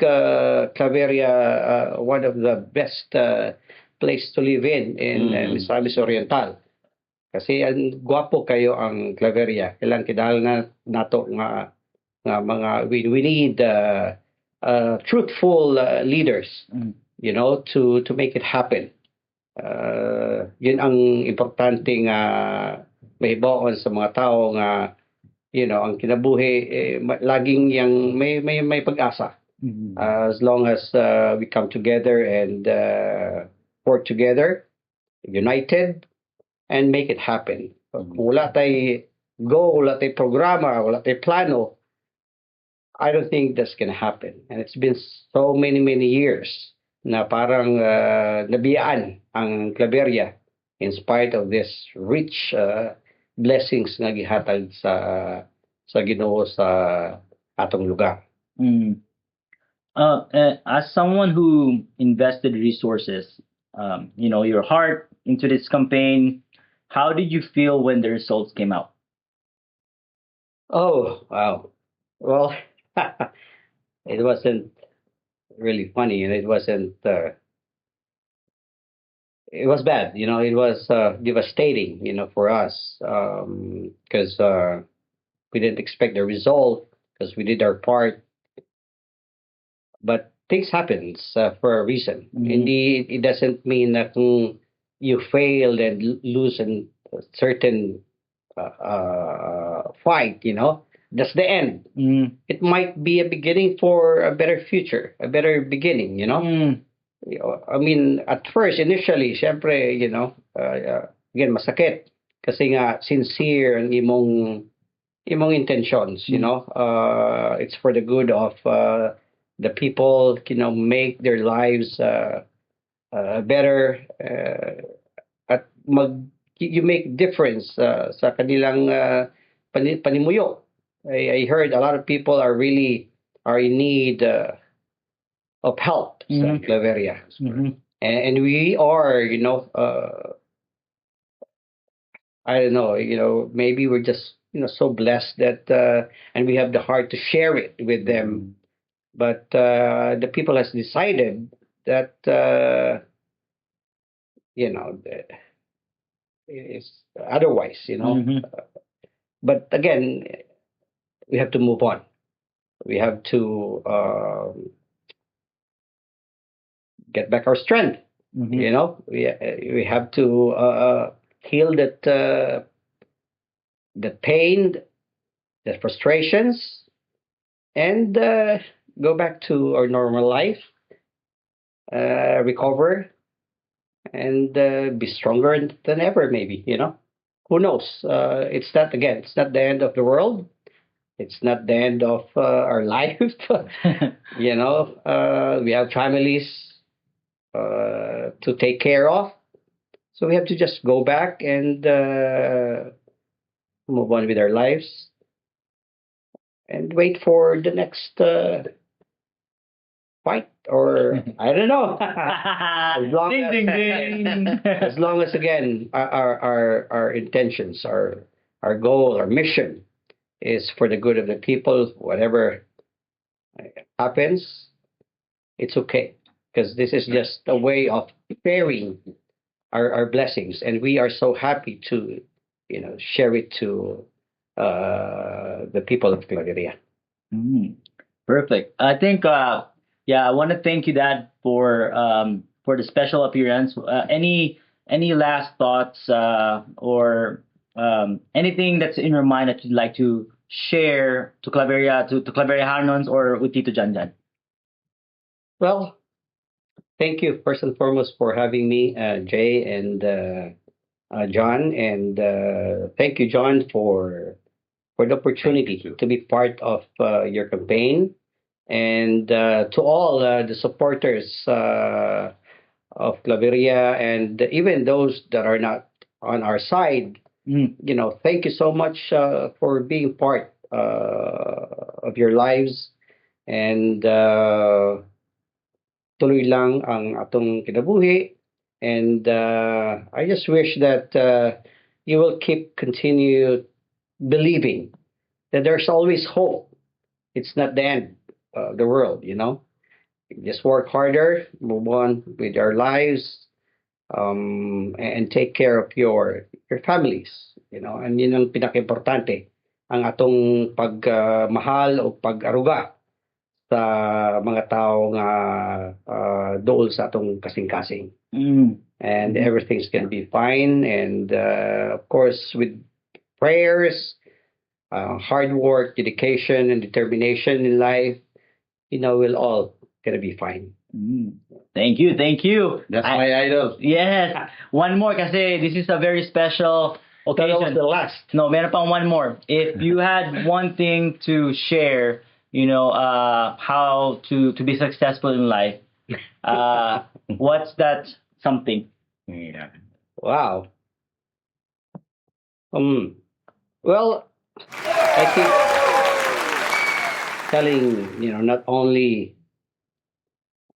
Claveria one of the best place to live in Misamis Oriental. Kasi ang gwapo kayo ang Claveria. Kailan kidal na nato nga mga we need truthful leaders,
Mm.
to make it happen. Yun ang importante nga mahibaon sa mga tao nga ang kinabuhi laging yang may pag-asa.
Mhm.
As long as we come together and work together, united, and make it happen. Kung wala tay goal, wala tay programa, wala tay plano, I don't think that's gonna happen. And it's been so many years na parang nabiyaan ang Claveria, in spite of this rich blessings nga gihatag sa Ginoo sa atong lugar.
Mm. As someone who invested resources, your heart into this campaign, how did you feel when the results came out?
Oh, wow. Well, it wasn't really funny, and it wasn't. It was bad, It was devastating, for us, because we didn't expect the result. because we did our part. But things happens for a reason. Hindi, it doesn't mean that kung you failed and lose a certain fight, that's the end. It might be a beginning for a better future, a better beginning, I mean, at first, initially, syempre, again, masakit. Kasi nga, sincere ang imong intentions, it's for the good of the people, make their lives better, at you make difference sa kanilang panimuyo. I heard a lot of people are in need of help sa Claveria. And we are, I don't know, maybe we're just, so blessed that, and we have the heart to share it with them. But the people has decided that, it's otherwise, But again, we have to move on. We have to get back our strength. We have to heal that pain, the frustrations, and go back to our normal life, recover, and be stronger than ever. Maybe, who knows? It's not the end of the world. It's not the end of our life. We have families to take care of. So we have to just go back and move on with our lives and wait for the next fight, or I don't know. As long
Ding,
as,
ding, ding.
as long as again our intentions, our goal, our mission is for the good of the people. Whatever happens, it's okay, because this is just a way of sharing our blessings, and we are so happy to share it to the people of Claveria.
Perfect. I think, I want to thank you, Dad, for the special appearance. Any last thoughts or anything that's in your mind that you'd like to share to Claveria, to Claveria Hanons, or with Tito Jan?
Well, thank you first and foremost for having me, Jay and John, and thank you, John, for the opportunity to be part of your campaign, and to all the supporters of Claveria, and even those that are not on our side. Thank you so much for being part of your lives, and tuloy lang ang atong kinabuhi, and I just wish that you will continue believing that there's always hope. It's not the end of the world, Just work harder, move on with our lives, and take care of your families, and yun ang pinaka-importante, ang atong pagmahal o pag-aruga sa mga tao nga dool sa atong kasing-kasing. And everything's gonna be fine, and of course with prayers, hard work, dedication, and determination in life, we'll all gonna be fine.
Thank you.
That's my idol.
Yes. One more, kasi this is a very special
That was
occasion.
the last.
No, meron pang one more. If you had one thing to share, how to be successful in life, what's that something?
Yeah.
Wow. Well, I think telling, not only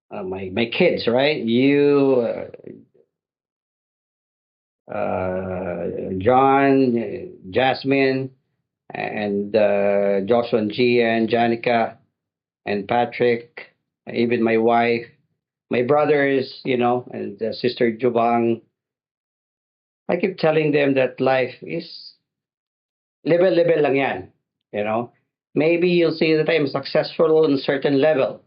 my kids, right? You, John, Jasmine, and Joshua and Gia and Janica and Patrick, even my wife, my brothers, and Sister Jubang. I keep telling them that life is level lang yan, maybe you'll see that I'm successful on a certain level,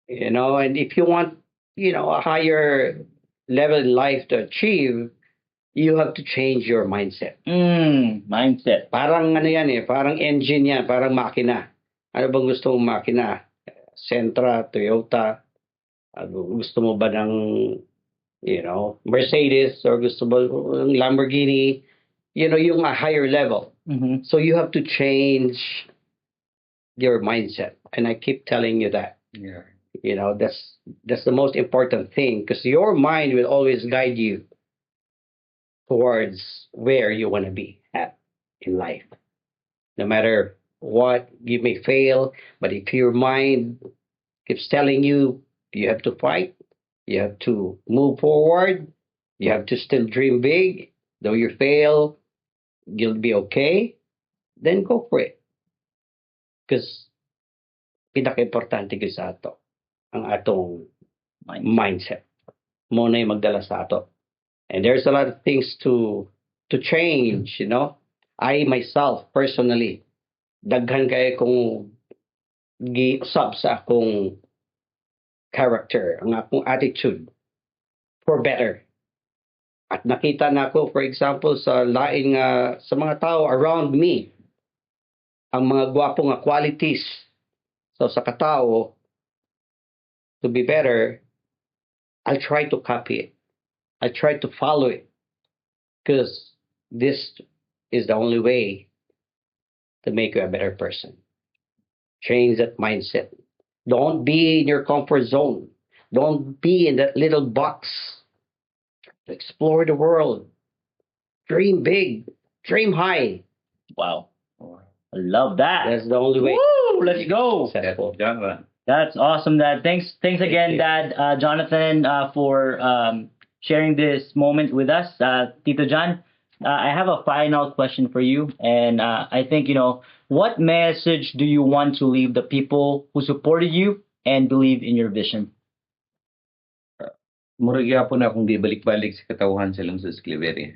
and if you want, a higher level in life to achieve, you have to change your mindset.
Mindset.
Parang ano yan parang engine yan, parang makina. Ano bang gusto mong makina? Sentra, Toyota, gusto mo ba ng, Mercedes, or gusto mo ng Lamborghini, yung a higher level.
Mm-hmm.
So you have to change your mindset. And I keep telling you that.
Yeah.
That's the most important thing, because your mind will always guide you towards where you want to be at in life. No matter what, you may fail, but if your mind keeps telling you you have to fight, you have to move forward, you have to still dream big, though you fail, you'll be okay, then go for it. Because pinaka-importante ko sa ato, ang atong mindset. Mo na yung magdala sa ato. And there's a lot of things to change, I myself, personally, daghan kayo kung gi-usab sa akong character, ang akong attitude for better. At nakita na ako, for example, sa laing sa mga tao around me, ang mga gwapo nga qualities. So sa katao, to be better, I'll try to copy it. I try to follow it, because this is the only way to make you a better person. Change that mindset. Don't be in your comfort zone. Don't be in that little box. Explore the world. Dream big. Dream high.
Wow. I love that.
That's the only way.
Woo! Let's go.
Successful.
That's awesome, Dad. Thanks again, Dad, Jonathan, for sharing this moment with us. Tito John, I have a final question for you. And I think, what message do you want to leave the people who supported you and believe in your vision?
Murag gyapon na akong gibalik-balik sa katawhan sa lungsod sa Cleveria.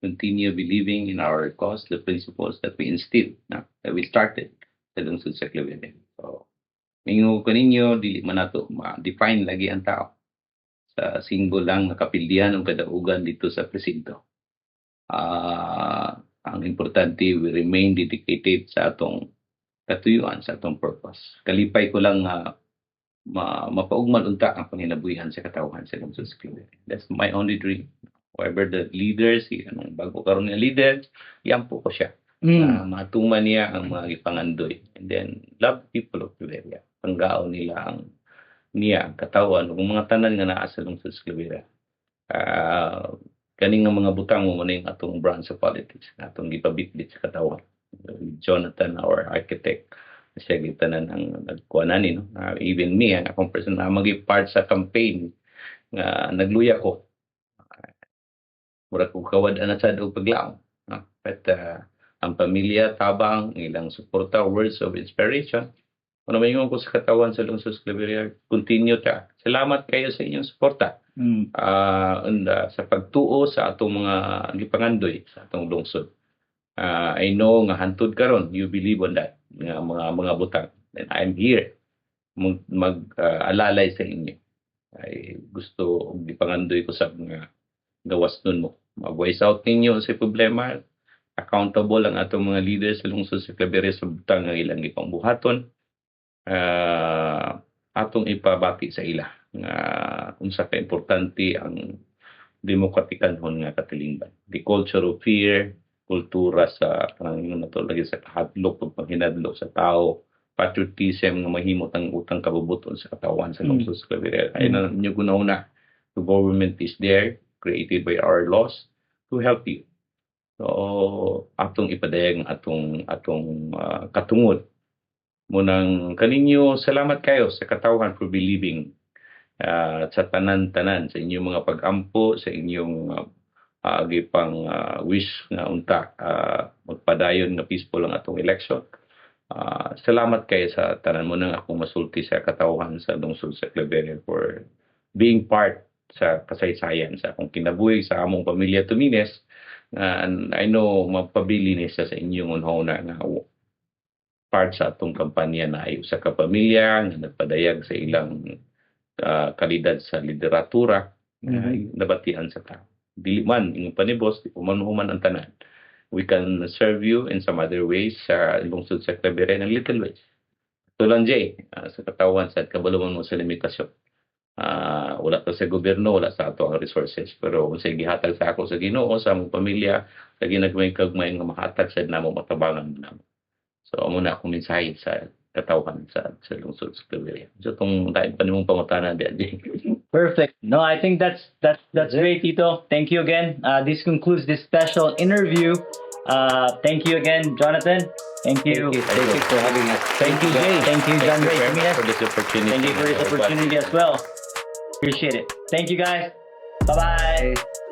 Continue believing in our cause, the principles that we instilled, that we started sa lungsod sa Cleveria. So, mingo ko ninyo, dili man nato ma-define lagi ang tao sa single lang nakapildihan ng kadaugan dito sa presinto. Ang importante, we remain dedicated sa atong katuyuan, sa atong purpose. Kalipay ko lang mapaugman unta ang panginabuhian sa katawhan sa lungsod sa Cleveria. That's my only dream. However, the leaders, bago karon nga leader, yampo ko siya. Matuman niya ang mga ipangandoy. And then, love people of Cleveria. Panggaon nila ang katawan, ng mga tanan nga naa sa lungsod sa Cleveria. Kaning nga mga butang mo na yung atong branch of politics, atong gipabitbit sa katawan. Jonathan, our architect, siya gitanan ang nagkuhanan even me, akong person na mag-part sa campaign nga nagluya ko. Murag ko kawad na sa og paglaom. But ang pamilya tabang ilang suporta, words of inspiration. Ano may ko sa katawan sa lungsod sa Cleveria, continue ta. Salamat kayo sa inyong suporta. Sa pagtuo sa atong mga gipangandoy sa atong lungsod. I know nga hantud karon, you believe on that, nga mga butang. And I'm here mag-alalay sa inyo. Ay gusto gipangandoy ko sa mga gawas nun mo. Mag-voice out ninyo sa problema. Accountable ang atong mga leaders sa lungsod sa Cleveria sa butang nga ilang ipang buhaton. Atong ipabati sa ila nga unsa ka importante ang demokratikanhon nga katilingban. The culture of fear, kultura sa kanang natulagi sa kahadlok pagpanghinadlok sa tao, patriotism nga mahimot ang utang kabubuton sa katawan sa lungsod sa Cleveria. Ay na niyo guna the government is there, created by our laws to help you. So atong ipadayag atong katungod munang kaninyo. Salamat kayo sa katawhan for believing sa tanan-tanan sa inyong mga pag-ampo, sa inyong gipang wish nga unta magpadayon nga peaceful ang atong election. Salamat kayo sa tanan mo nang akong masulti sa katawhan sa lungsod sa Cleveria for being part sa kasaysayan sa akong kinabuhi sa among pamilya Tumines. And I know magpabili ni sa inyong unhona nga part sa atong kampanya na ay usa ka pamilya nga nagpadayag sa ilang kalidad sa literatura nga nabatian sa tao. Dili man ingon pa ni boss, di human ang tanan. We can serve you in some other ways sa lungsod sa Claveria ng little ways. Tulang Jay, sa katawan sa kabaluman mo sa limitasyon. Wala to sa gobyerno, wala sa ato ang resources. Pero kung sa gihatag sa ako sa Ginoo, sa among pamilya, sa ginagmay kagmay nga mahatag sa namo matabangan namo. So amo na akong mensahe sa katawan sa lungsod sa Claveria. So itong dahil pa nimong pangutana di Jay.
Perfect. No, I think that's great, Tito. Thank you again. This concludes this special interview. Thank you again, Jonathan. Thank you.
Thank you for having us.
Thank you, Jay. Thank you, John Ray.
For this opportunity.
Thank you for this opportunity as well. Appreciate it. Thank you, guys. Bye-bye.
Bye.